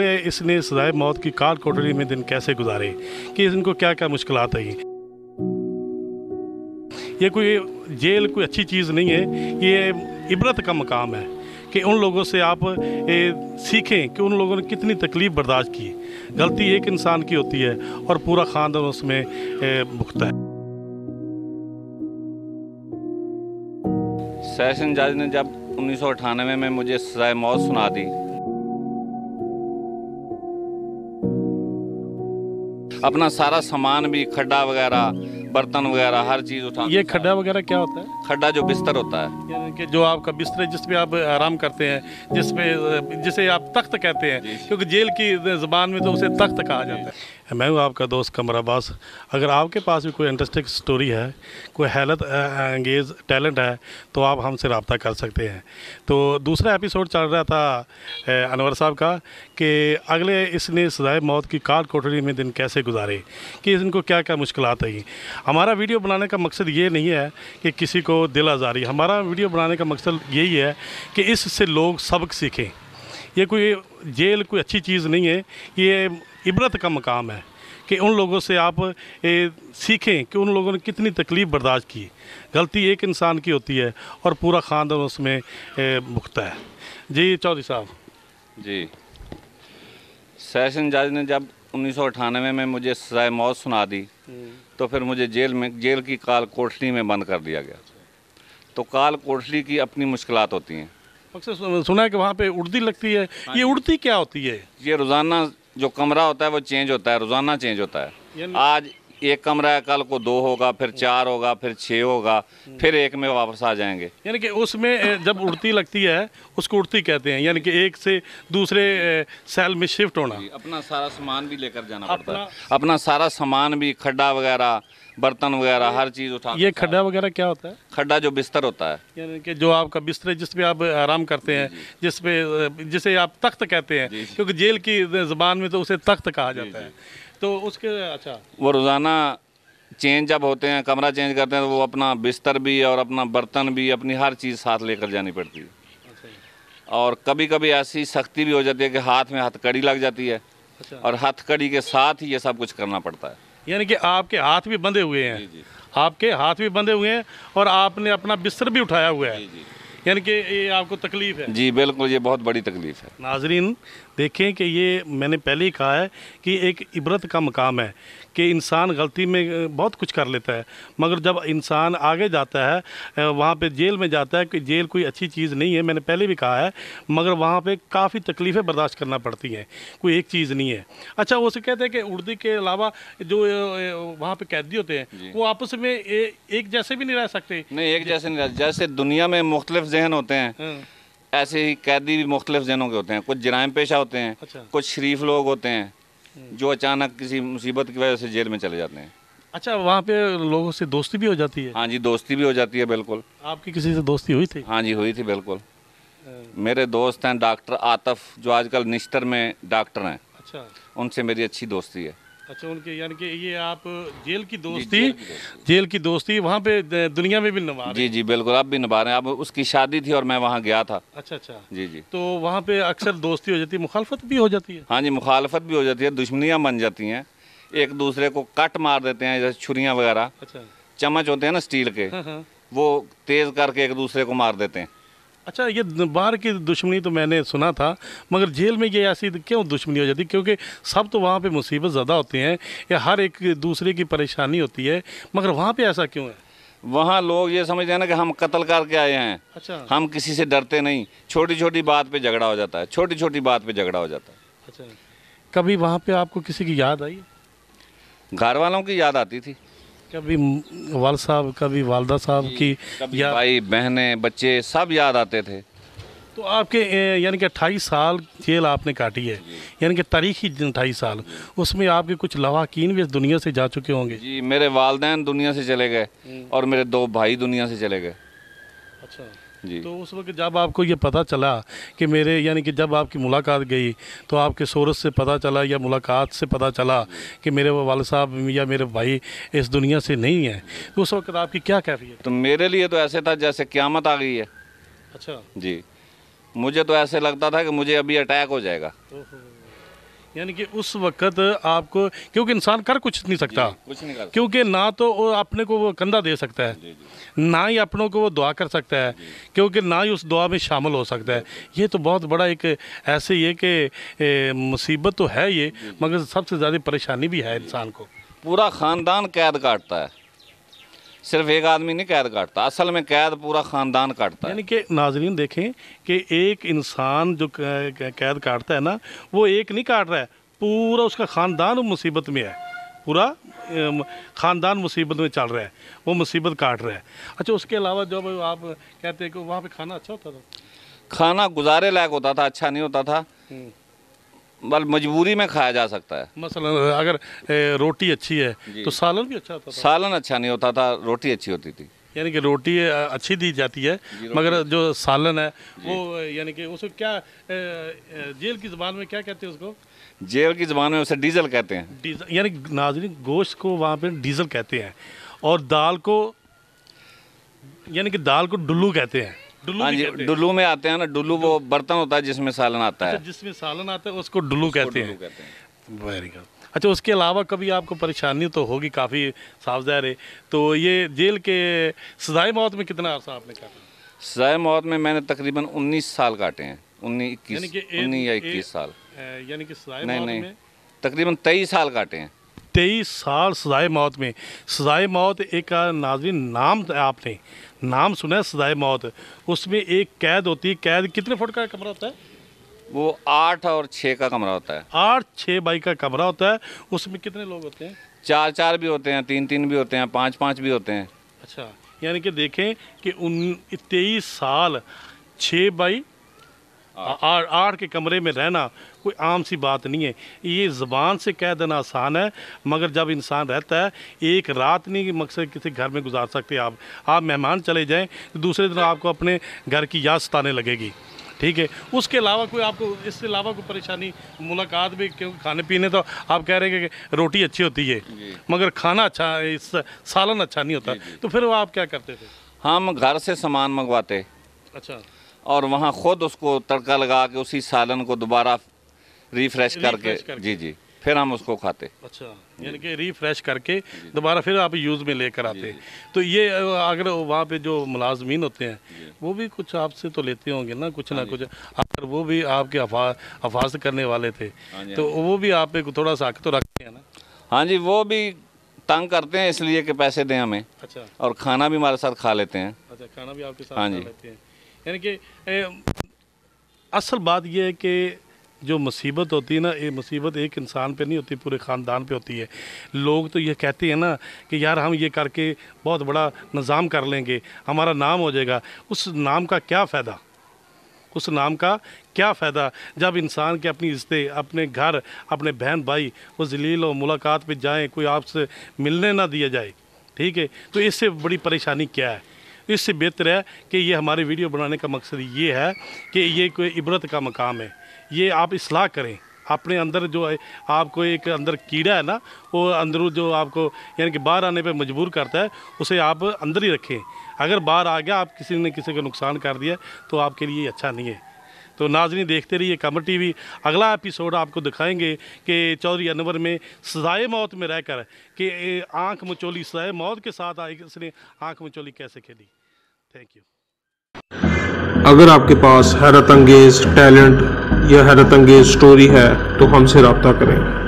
अगले इसने सजाए मौत की काल कोठरी में दिन कैसे गुजारे, कि इनको क्या क्या मुश्किलात आई। ये कोई जेल कोई अच्छी चीज़ नहीं है, ये इबरत का मकाम है कि उन लोगों से आप सीखें कि उन लोगों ने कितनी तकलीफ़ बर्दाश्त की। गलती एक इंसान की होती है और पूरा ख़ानदान उसमें भुगता है। सेशन जज ने जब 1998 में मुझे सज़ाए मौत सुना दी, अपना सारा सामान भी, खड्डा वगैरह, बर्तन वगैरह, हर चीज़ उठा। ये खड्डा वगैरह क्या होता है? खड्डा जो बिस्तर होता है, यानी कि जो आपका बिस्तर है जिस पे आप आराम करते हैं, जिसे आप तख्त कहते हैं, क्योंकि जेल की ज़बान में तो उसे तख्त कहा जाता है। मैं हूँ आपका दोस्त कमर अब्बास। अगर आपके पास भी कोई इंटरेस्टिंग स्टोरी है, कोई हैरत अंगेज़ टैलेंट है, तो आप हमसे रब्ता कर सकते हैं। तो दूसरा एपिसोड चल रहा था अनवर साहब का कि अगले इसने सजाए मौत की काल कोठरी में दिन कैसे गुजारे, कि इनको क्या क्या मुश्किलात आई। हमारा वीडियो बनाने का मकसद ये नहीं है कि किसी को दिल आज़ारी, हमारा वीडियो बनाने का मकसद यही है कि इससे लोग सबक सीखें। ये कोई जेल कोई अच्छी चीज़ नहीं है, ये इबरत का मकाम है कि उन लोगों से आप सीखें कि उन लोगों ने कितनी तकलीफ़ बर्दाश्त की। गलती एक इंसान की होती है और पूरा ख़ानदान उसमें भुगता है। जी चौधरी साहब। जी, सेशन जज ने जब 1998 में मुझे सज़ाए मौत सुना दी, तो फिर मुझे जेल की काल कोठरी में बंद कर दिया गया। तो काल कोठरी की अपनी मुश्किलात होती हैं। अक्सर सुना है कि वहाँ पे उड़ती लगती है। ये उड़ती क्या होती है? ये रोज़ाना जो कमरा होता है वो चेंज होता है, रोज़ाना चेंज होता है। आज एक कमरा है, कल को 2 होगा, फिर 4 होगा, फिर 6 होगा, फिर 1 में वापस आ जाएंगे। यानी कि उसमें जब उड़ती लगती है उसको उड़ती कहते हैं, यानी कि एक से दूसरे सेल में शिफ्ट होना। अपना सारा सामान भी लेकर जाना पड़ता है, अपना सारा सामान भी, खड्डा वगैरह, बर्तन वगैरह, हर चीज़ उठा। ये खड्डा वगैरह क्या होता है? खड्डा जो बिस्तर होता है, यानी कि जो आपका बिस्तर है जिस पे आप आराम करते हैं, जिसे आप तख्त कहते हैं, क्योंकि जेल की ज़बान में तो उसे तख्त कहा जाता है। तो उसके अच्छा वो रोज़ाना चेंज जब होते हैं, कमरा चेंज करते हैं, तो वो अपना बिस्तर भी और अपना बर्तन भी, अपनी हर चीज़ साथ लेकर जानी पड़ती है। और कभी कभी ऐसी सख्ती भी हो जाती है कि हाथ में हथकड़ी लग जाती है। और हथकड़ी के साथ ही ये सब कुछ करना पड़ता है। यानी कि आपके हाथ भी बंधे हुए हैं। आपके हाथ भी बंधे हुए हैं और आपने अपना बिस्तर भी उठाया हुआ है। यानी कि ये आपको तकलीफ़ है? जी बिल्कुल, ये बहुत बड़ी तकलीफ़ है। नाजरीन देखें कि ये मैंने पहले ही कहा है कि एक इबरत का मकाम है कि इंसान गलती में बहुत कुछ कर लेता है, मगर जब इंसान आगे जाता है, वहाँ पे जेल में जाता है, कि जेल कोई अच्छी चीज़ नहीं है, मैंने पहले भी कहा है, मगर वहाँ पे काफ़ी तकलीफ़ें बर्दाश्त करना पड़ती हैं, कोई एक चीज़ नहीं है। अच्छा, वो से कहते हैं कि उर्दी के अलावा जो वहाँ पे कैदी होते हैं वो आपस में एक जैसे भी नहीं रह सकते? नहीं, एक जैसे नहीं रह, जैसे दुनिया में मुख्तलिफ जहन होते हैं, ऐसे ही कैदी भी मुख्तलिफ जहनों के होते हैं। कुछ जराइम पेशा होते हैं, कुछ शरीफ लोग होते हैं जो अचानक किसी मुसीबत की वजह से जेल में चले जाते हैं। अच्छा, वहाँ पे लोगों से दोस्ती भी हो जाती है? हाँ जी, दोस्ती भी हो जाती है, बिल्कुल। आपकी किसी से दोस्ती हुई थी? हाँ जी, हुई थी, बिल्कुल। मेरे दोस्त हैं डॉक्टर आतफ, जो आजकल निश्तर में डॉक्टर हैं। अच्छा, उनसे मेरी अच्छी दोस्ती है। अच्छा, उनके यानी कि ये आप जेल की दोस्ती, जेल की दोस्ती वहाँ पे दुनिया में भी निभा रहे हैं? जी जी बिल्कुल, अब भी निभा रहे हैं। अब उसकी शादी थी और मैं वहाँ गया था। अच्छा अच्छा। जी जी। तो वहाँ पे अक्सर दोस्ती हो जाती है, मुखालफत भी हो जाती है? हाँ जी, मुखालफत भी हो जाती है, दुश्मनियाँ बन जाती हैं, एक दूसरे को कट मार देते हैं, जैसे छुरियाँ वगैरह। अच्छा। चम्मच होते हैं ना स्टील के, वो तेज़ करके एक दूसरे को मार देते हैं। अच्छा, ये बाहर की दुश्मनी तो मैंने सुना था, मगर जेल में ये ऐसी क्यों दुश्मनी हो जाती? क्योंकि सब तो वहाँ पे मुसीबत ज़्यादा होती हैं या हर एक दूसरे की परेशानी होती है, मगर वहाँ पे ऐसा क्यों है? वहाँ लोग ये समझते हैं ना कि हम कत्ल करके आए हैं। अच्छा। हम किसी से डरते नहीं, छोटी छोटी बात पे झगड़ा हो जाता है, छोटी छोटी बात पे झगड़ा हो जाता है। अच्छा, कभी वहाँ पे आपको किसी की याद आई? घर वालों की याद आती थी, कभी वाल साहब, कभी वालदा साहब की, या भाई बहनें बच्चे सब याद आते थे। तो आपके यानी कि 28 साल जेल आपने काटी है, यानी कि तारीखी 28 साल, उसमें आपके कुछ लवाकीन भी इस दुनिया से जा चुके होंगे? जी, मेरे वालिदैन दुनिया से चले गए और मेरे 2 भाई दुनिया से चले गए। अच्छा जी। तो उस वक्त जब आपको ये पता चला कि मेरे, यानी कि जब आपकी मुलाकात गई तो आपके सोर्स से पता चला या मुलाकात से पता चला कि मेरे वालिद साहब या मेरे भाई इस दुनिया से नहीं हैं, तो उस वक्त आपकी क्या कैफियत? तो मेरे लिए तो ऐसे था जैसे क़यामत आ गई है। अच्छा। जी, मुझे तो ऐसे लगता था कि मुझे अभी अटैक हो जाएगा। यानी कि उस वक्त आपको, क्योंकि इंसान कर कुछ नहीं सकता, कुछ नहीं कर सकता। क्योंकि ना तो वो अपने को वो कंधा दे सकता है, ना ही अपनों को वो दुआ कर सकता है, क्योंकि ना ही उस दुआ में शामिल हो सकता है। ये तो बहुत बड़ा एक ऐसे ये कि मुसीबत तो है ये, मगर सबसे ज़्यादा परेशानी भी है इंसान को। पूरा ख़ानदान कैद काटता है, सिर्फ एक आदमी नहीं कैद काटता, असल में कैद पूरा ख़ानदान काटता है। यानी कि नाजरीन देखें कि एक इंसान जो कैद काटता है ना, वो एक नहीं काट रहा है, पूरा उसका ख़ानदान मुसीबत में है, पूरा ख़ानदान मुसीबत में चल रहा है, वो मुसीबत काट रहा है। अच्छा, उसके अलावा जब आप कहते हैं कि वहाँ पे खाना अच्छा होता था? खाना गुजारे लायक होता था, अच्छा नहीं होता था, बल मजबूरी में खाया जा सकता है। मसलन अगर रोटी अच्छी है तो सालन भी अच्छा होता था? सालन अच्छा नहीं होता था, रोटी अच्छी होती थी। यानी कि रोटी अच्छी दी जाती है, मगर जो सालन है वो, यानी कि उसको क्या जेल की ज़बान में क्या कहते हैं उसको? जेल की ज़बान में उसे डीजल कहते हैं। डीजल, यानी नाज़रीन गोश्त को वहाँ पे डीजल कहते हैं, और दाल को, यानी कि दाल को डुल्लू कहते हैं। डुल्लू हाँ भी जी, कहते हैं। डुल्लू में आते हैं ना, डुल्लू वो बर्तन होता है जिसमें सालन आता है। अच्छा, जिसमें सालन आता है उसको डुल्लू कहते हैं। कहते हैं। Very good. अच्छा, उसके अलावा कभी आपको परेशानी तो होगी काफ़ी, साफ ज़ाहिर है, तो ये जेल के सजाए मौत में कितना अर्सा आपने काटा? सजाए मौत में मैंने तकरीबन 19 साल काटे हैं, 19 यानी कि या 21 साल, यानी कि सजाए नहीं मौत नहीं, में तकरीबन 23 साल काटे हैं। 23 साल सजाए मौत में। सजाए मौत एक नाज़रीन नाम आपने नाम सुना है, सजाए मौत, उसमें एक कैद होती है। कैद कितने फुट का कमरा होता है? वो 8 और 6 का कमरा होता है। 8-6 बाई का कमरा होता है। उसमें कितने लोग होते हैं? 4-4 भी होते हैं, 3-3 भी होते हैं, 5-5 भी होते हैं। अच्छा, यानी कि देखें कि 23 साल 6 बाई 8 के कमरे में रहना कोई आम सी बात नहीं है। ये ज़बान से कह देना आसान है, मगर जब इंसान रहता है, एक रात नहीं मकसद किसी घर में गुजार सकते आप मेहमान चले जाएं तो दूसरे दिन आपको अपने घर की याद सताने लगेगी। ठीक है, उसके अलावा कोई आपको, इसके अलावा कोई परेशानी, मुलाकात भी, क्योंकि खाने पीने तो आप कह रहे हैं कि रोटी अच्छी होती है मगर खाना अच्छा, इस सालन अच्छा नहीं होता, तो फिर वो आप क्या करते थे? हम घर से सामान मंगवाते। अच्छा, और वहाँ खुद उसको तड़का लगा के उसी सालन को दोबारा रिफ्रेश करके, जी जी, फिर हम उसको खाते। अच्छा, यानी कि रिफ्रेश करके दोबारा फिर आप यूज़ में लेकर आते। तो ये अगर वहाँ पे जो मुलाजमीन होते हैं वो भी कुछ आपसे तो लेते होंगे ना, कुछ ना कुछ, अगर वो भी आपके हिफाजत करने वाले थे तो वो भी आप पे थोड़ा सा हक तो रखते हैं ना? हाँ जी, वो भी तंग करते हैं इसलिए कि पैसे दें हमें। अच्छा, और खाना भी हमारे साथ खा लेते हैं। अच्छा, खाना भी आपके साथ हाँ खा जी। लेते हैं। यानी कि असल बात यह है कि जो मुसीबत होती है ना, ये मुसीबत एक इंसान पे नहीं होती, पूरे ख़ानदान पे होती है। लोग तो ये कहते हैं ना कि यार हम ये करके बहुत बड़ा निज़ाम कर लेंगे, हमारा नाम हो जाएगा। उस नाम का क्या फ़ायदा? उस नाम का क्या फ़ायदा जब इंसान के अपनी इज़्ज़तें, अपने घर, अपने बहन भाई वो ज़लील और मुलाकात पे जाएं, कोई आपसे मिलने ना दिया जाए। ठीक है, तो इससे बड़ी परेशानी क्या है? इससे बेहतर है कि ये हमारे वीडियो बनाने का मकसद ये है कि ये कोई इबरत का मकाम है, ये आप इस्लाह करें अपने अंदर। जो है आपको एक अंदर कीड़ा है ना, वो अंदर जो आपको यानी कि बाहर आने पे मजबूर करता है, उसे आप अंदर ही रखें। अगर बाहर आ गया, आप किसी ने किसी को नुकसान कर दिया तो आपके लिए अच्छा नहीं है। तो नाज़रीन देखते रहिए कमर टीवी। अगला एपिसोड आपको दिखाएंगे कि चौधरी अनवर में सजाए मौत में रहकर कि आँख मचोली, सजाए मौत के साथ इसने आँख मचोली कैसे खेली। Thank you. अगर आपके पास हैरत अंगेज़ टैलेंट या हैरत अंगेज़ स्टोरी है तो हमसे रब्ता करें।